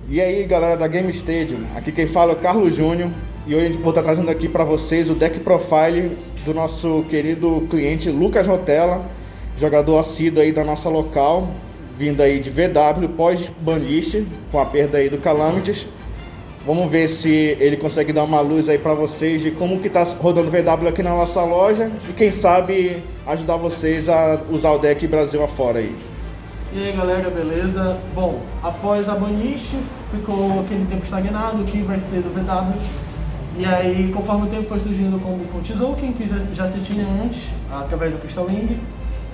E aí galera da Game Stadium, aqui quem fala é o Carlos Júnior e hoje vou estar trazendo aqui para vocês o deck profile do nosso querido cliente Lucas Rotella, jogador assíduo aí da nossa local, vindo aí de VW pós-banlist, com a perda aí do Calamities. Vamos ver se ele consegue dar uma luz aí para vocês de como que tá rodando VW aqui na nossa loja e quem sabe ajudar vocês a usar o deck Brasil afora aí. E aí galera, beleza? Bom, após a banlist, ficou aquele tempo estagnado, o que vai ser do VW. E aí, conforme o tempo foi surgindo com o Tzolk'in, que já se tinha antes, através do Crystal Ring.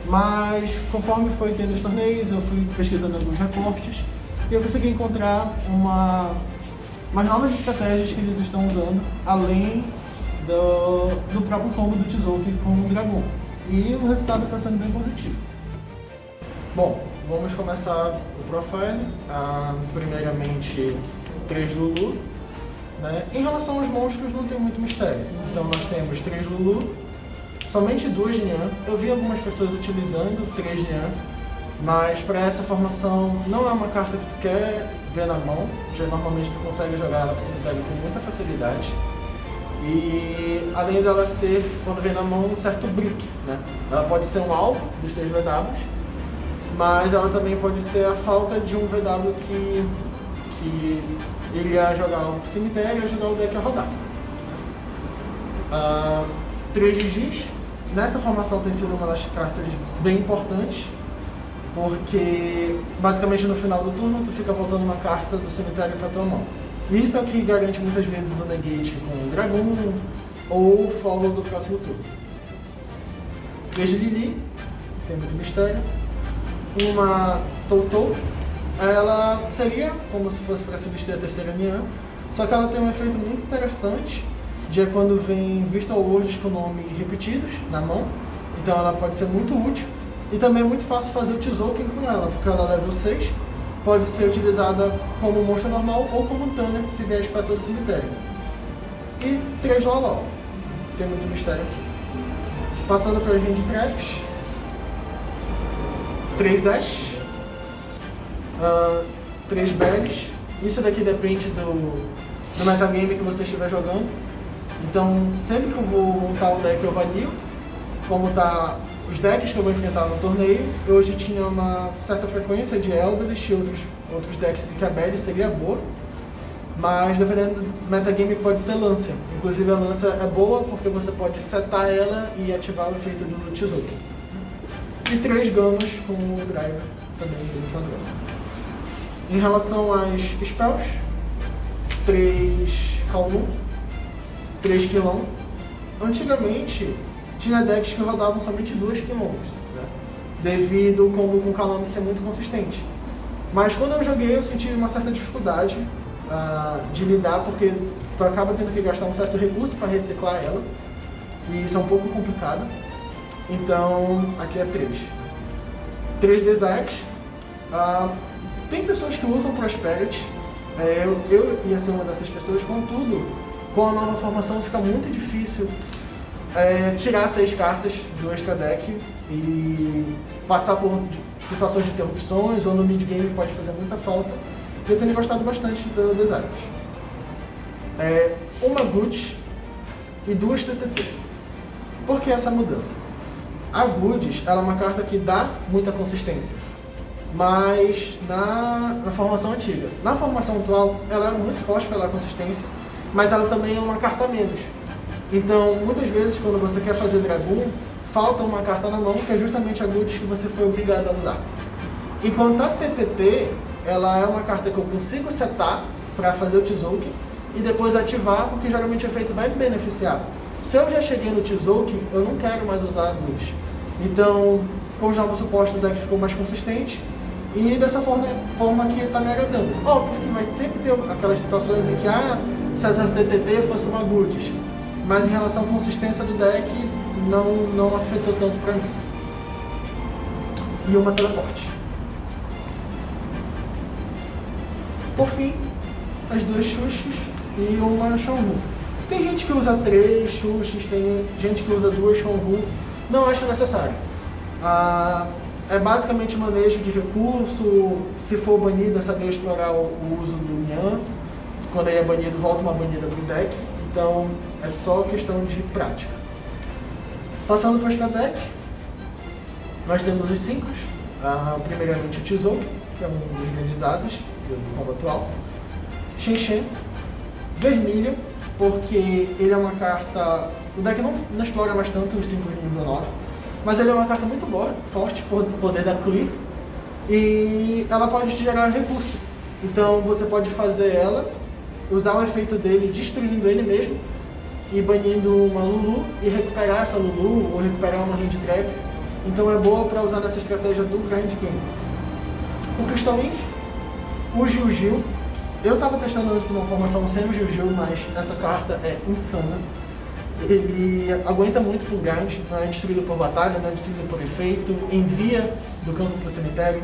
Mas conforme foi tendo os torneios, eu fui pesquisando alguns reportes e eu consegui encontrar umas novas estratégias que eles estão usando, além do próprio combo do Tzolk'in com o Dragon. E o resultado está sendo bem positivo. Bom, vamos começar o profile. Primeiramente, 3 Lulu. Né? Em relação aos monstros, não tem muito mistério. Então, nós temos 3 Lulu, somente 2 Nian. Eu vi algumas pessoas utilizando 3 Nian, mas para essa formação não é uma carta que tu quer ver na mão. Já normalmente tu consegue jogar ela pro cemitério com muita facilidade. E além dela ser, quando vem na mão, um certo brick, né? Ela pode ser um alvo dos 3 VWs, mas ela também pode ser a falta de um VW que ele ia jogar um cemitério e ajudar o deck a rodar. 3 GGs. Nessa formação tem sido uma das cartas bem importantes, porque basicamente no final do turno tu fica voltando uma carta do cemitério para tua mão. Isso é o que garante muitas vezes o negate com o Dragon ou o follow do próximo turno. 3 de Lili, tem muito mistério. Uma Toutou, ela seria como se fosse para substituir a terceira Nian, só que ela tem um efeito muito interessante de quando vem Virtual Worlds com nome repetidos na mão, então ela pode ser muito útil e também é muito fácil fazer o Tzolk'in com ela, porque ela é level 6, pode ser utilizada como monstro normal ou como Tanner se vier espaço do cemitério. E 3 Lolol, tem muito mistério aqui. Passando para as Hand Traps, 3 Ash, 3 Bellies. Isso daqui depende do metagame que você estiver jogando. Então, sempre que eu vou montar um deck, eu avalio como tá os decks que eu vou enfrentar no torneio. Eu hoje tinha uma certa frequência de Eldritch e outros decks que a Belly seria boa, mas dependendo do metagame pode ser Lancia. Inclusive a Lancia é boa porque você pode setar ela e ativar o efeito do Tzolk'in. E 3 Gamos com o Driver, também bem padrão. Em relação às spells, 3 Kowloon, 3 Qilong. Antigamente tinha decks que rodavam somente 2 Qilongs, né? Devido ao combo com Calamity ser muito consistente. Mas quando eu joguei eu senti uma certa dificuldade de lidar, porque tu acaba tendo que gastar um certo recurso para reciclar ela, e isso é um pouco complicado. Então aqui é 3. 3 Desires. Tem pessoas que usam Prosperity, eu ia ser uma dessas pessoas, contudo, com a nova formação fica muito difícil tirar 6 cartas do extra deck e passar por situações de interrupções ou no mid game pode fazer muita falta. Eu tenho gostado bastante do Desires. Uma Good e 2 TTT. Por que essa mudança? A Goods, ela é uma carta que dá muita consistência, mas na formação antiga. Na formação atual, ela é muito forte pela consistência, mas ela também é uma carta a menos. Então, muitas vezes, quando você quer fazer Dragoon, falta uma carta na mão, que é justamente a Goods que você foi obrigado a usar. Enquanto a TTT, ela é uma carta que eu consigo setar para fazer o Tzolk'in e depois ativar, porque geralmente o efeito vai me beneficiar. Se eu já cheguei no Tzolk'in, eu não quero mais usar a Goods. Então, com os novos suportes, o deck ficou mais consistente e dessa forma que está me agradando. Óbvio que vai sempre ter aquelas situações em que, se essa TTT fosse uma Goods, mas em relação à consistência do deck, não afetou tanto para mim. E uma teleporte. Por fim, as 2 Xuxis e uma Shonru. Tem gente que usa 3 Xuxis, tem gente que usa 2 Shonru. Não acho necessário. é basicamente manejo de recurso. Se for banido, é saber explorar o uso do Nyan. Quando ele é banido, volta uma banida pro deck. Então é só questão de prática. Passando para o extra deck, nós temos os 5. Primeiramente o Tesouro, que é um dos grandes ases do combo atual. Shen, vermelho, porque ele é uma carta... O deck não explora mais tanto os 5 de nível 9, mas ele é uma carta muito boa, forte, por poder da Clear, e ela pode gerar recurso. Então você pode fazer ela, usar o efeito dele destruindo ele mesmo, e banindo uma Lulu, e recuperar essa Lulu, ou recuperar uma Hand Trap. Então é boa para usar nessa estratégia do Grind Game. O Crystal Wing, o Gil-Gil. Eu estava testando antes uma formação sem o Gil-Gil, mas essa carta é insana. Ele aguenta muito pro grind, não é destruído por batalha, não é destruído por efeito, envia do campo pro cemitério.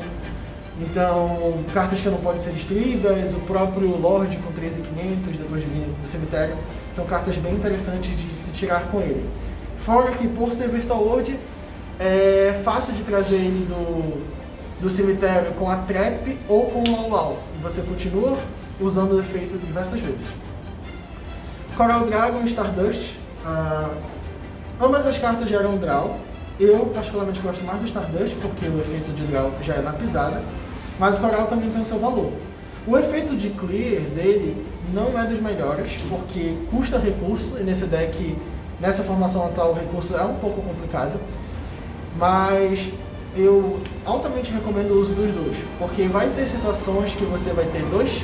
Então, cartas que não podem ser destruídas, o próprio Lorde com 13.500 depois de vir do cemitério, são cartas bem interessantes de se tirar com ele. Fora que, por ser Virtual Lord, é fácil de trazer ele do cemitério com a Trap ou com o Lau. E você continua usando o efeito diversas vezes. Coral Dragon e Stardust. Ambas as cartas geram Draw. Eu particularmente gosto mais do Stardust porque o efeito de Draw já é na pisada, mas o Coral também tem o seu valor. O efeito de Clear dele não é dos melhores porque custa recurso, e nesse deck, nessa formação atual, o recurso é um pouco complicado, mas eu altamente recomendo o uso dos dois, porque vai ter situações que você vai ter 2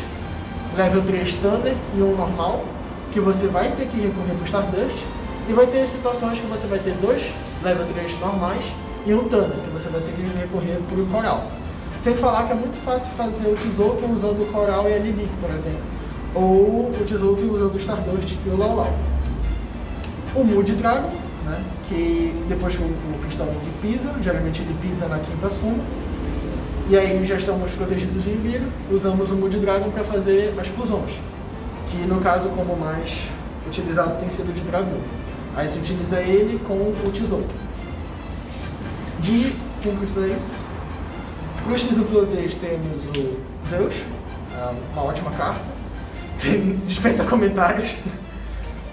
level 3 Standard e um normal, que você vai ter que recorrer para o Stardust, e vai ter situações que você vai ter 2 level 3 normais e um Thunder, que você vai ter que recorrer para o Coral. Sem falar que é muito fácil fazer o Tesouro usando o Coral e a Lilique, por exemplo, ou o Tesouro usando o Stardust e o Lau. O Mood Dragon, né, que depois que o Crystal Wing pisa, geralmente ele pisa na 5ª suma, e aí já estamos protegidos de inimigo, usamos o Mood Dragon para fazer as fusões, que no caso como mais utilizado tem sido de dragão. Aí se utiliza ele com o Tesouro. De 5 de 6, para os X temos o Zeus, uma ótima carta, dispensa comentários.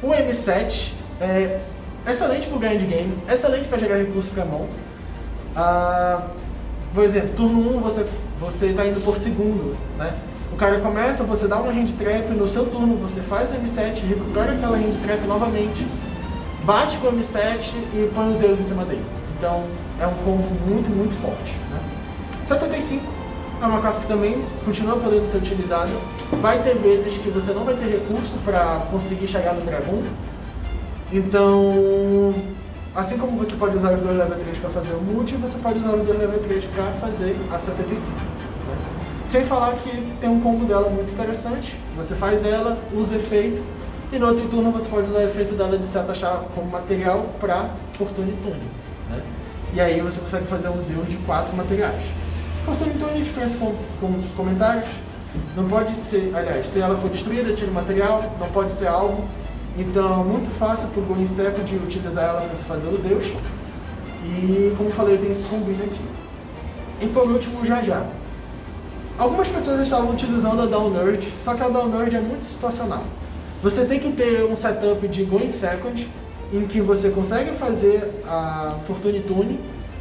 O M7 é excelente para o Grind Game, excelente para gerar recurso para a mão. Por exemplo, turno 1 você está indo por segundo, né? O cara começa, você dá uma Hand Trap, no seu turno você faz o M7, recupera aquela Hand Trap novamente, bate com o M7 e põe os Zeus em cima dele. Então é um combo muito, muito forte, né? 75 é uma carta que também continua podendo ser utilizada. Vai ter vezes que você não vai ter recurso para conseguir chegar no dragão. Então, assim como você pode usar os 2 level 3 para fazer o multi, você pode usar os 2 level 3 para fazer a 75. Né? Sem falar que tem um combo dela muito interessante. Você faz ela, usa efeito, e no outro turno você pode usar o efeito dela de se atachar como material para Fortune Tune. Né? E aí você consegue fazer um Zeus de 4 materiais. Fortune Tune dispensa com comentários. Não pode ser, aliás, se ela for destruída, tira o material, não pode ser alvo. Então, muito fácil para o Going Second utilizar ela para se fazer os Zeus. E, como falei, tem esse combino aqui. E por último, o Jajá. Algumas pessoas estavam utilizando a Down Nerd, só que a Down Nerd é muito situacional. Você tem que ter um setup de Going Second, em que você consegue fazer a Fortune Tune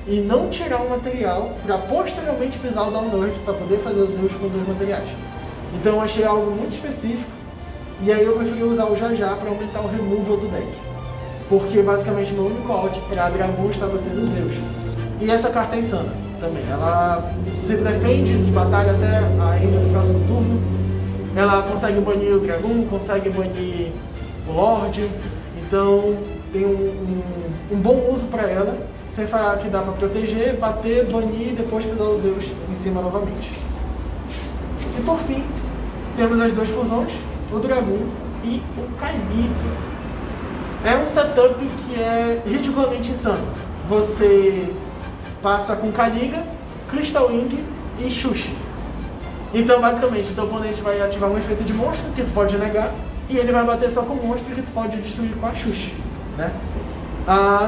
e não tirar um material para posteriormente pisar o Down Nerd para poder fazer os Zeus com 2 materiais. Então eu achei algo muito específico, e aí eu preferi usar o Jajá para aumentar o removal do deck. Porque basicamente meu único out para dragão estava sendo os Zeus. E essa carta é insana também. Ela se defende de batalha até ainda no próximo turno. Ela consegue banir o dragão, consegue banir o Lorde. Então tem um bom uso para ela. Sem falar que dá para proteger, bater, banir e depois pisar os Zeus em cima novamente. E por fim, temos as 2 fusões, o Dragão e o Calibre. É um setup que é ridiculamente insano. Você passa com Caliga, Crystal Wing e Xuxa. Então basicamente, o teu oponente vai ativar um efeito de monstro que tu pode negar, e ele vai bater só com o monstro que tu pode destruir com a Xuxa, né?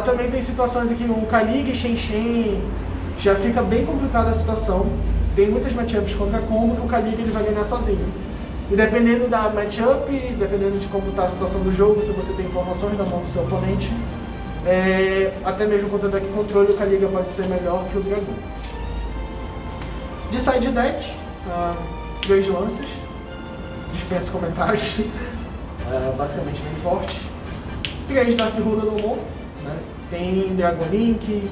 Também tem situações em que o Caliga e Shen já fica bem complicada a situação. Tem muitas matchups contra combo que o Caliga ele vai ganhar sozinho. E dependendo da matchup, dependendo de como está a situação do jogo, se você tem informações na mão do seu oponente, até mesmo contra o deck controle, o Caliga pode ser melhor que o Dragão. De side deck, 3 lanças, dispenso comentários, basicamente bem forte. 3 Dark Ruler no Mon, né? Tem Dragon Link,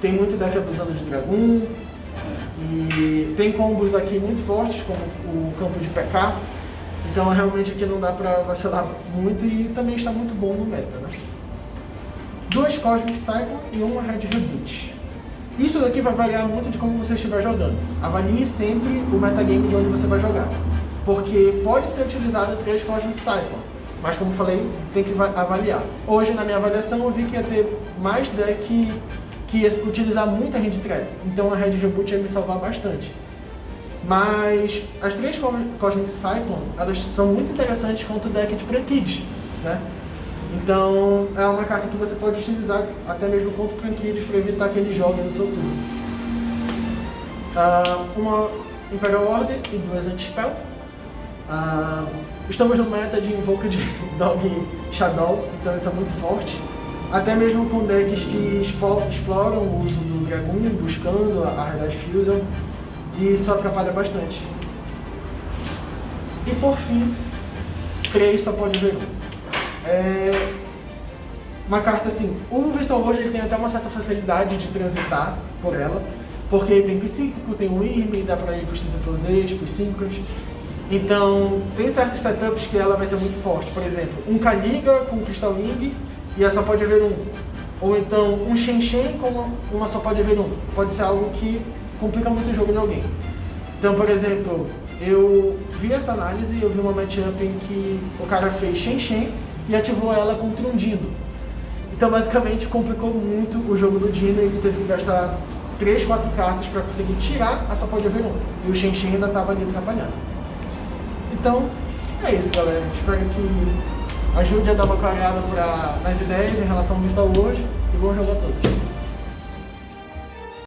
tem muito deck abusando de Dragon, e tem combos aqui muito fortes, como o campo de PK, então realmente aqui não dá pra vacilar muito e também está muito bom no meta, né? 2 Cosmic Cyclone e 1 Red Reboot. Isso daqui vai variar muito de como você estiver jogando. Avalie sempre o metagame de onde você vai jogar, porque pode ser utilizado 3 Cosmic Cyclone, mas como falei, tem que avaliar. Hoje na minha avaliação eu vi que ia ter mais deck que ia utilizar muita Hand Trap, então a Red Reboot ia me salvar bastante. Mas as 3 Cosmic Cyclone, elas são muito interessantes contra o deck de Prankids, né? Então é uma carta que você pode utilizar até mesmo contra o Prankids para evitar que ele jogue no seu turno. Uma Imperial Order e 2 Anti-Spell. Estamos no meta de Invoked Dog Shadow, então isso é muito forte. Até mesmo com decks que exploram o uso do Dragon, buscando a Red Fusion, e isso atrapalha bastante. E por fim, 3 só pode ver 1. Uma carta assim, o Virtual Road ele tem até uma certa facilidade de transitar por ela, porque tem psíquico, tem o Wyrm, dá pra ir pros Z's, pros Synchros. Então, tem certos setups que ela vai ser muito forte. Por exemplo, um Caliga com Crystal Wing e ela só pode haver 1. Ou então, um Shen com uma só pode haver 1. Pode ser algo que complica muito o jogo de alguém. Então, por exemplo, eu vi essa análise e eu vi uma matchup em que o cara fez Shen e ativou ela contra um Dino. Então, basicamente, complicou muito o jogo do Dino e ele teve que gastar 3, 4 cartas para conseguir tirar a só pode haver 1. E o Shen ainda estava ali atrapalhando. Então, é isso, galera. Espero que ajude a dar uma clareada nas ideias em relação ao Virtual World e bom jogo a todos.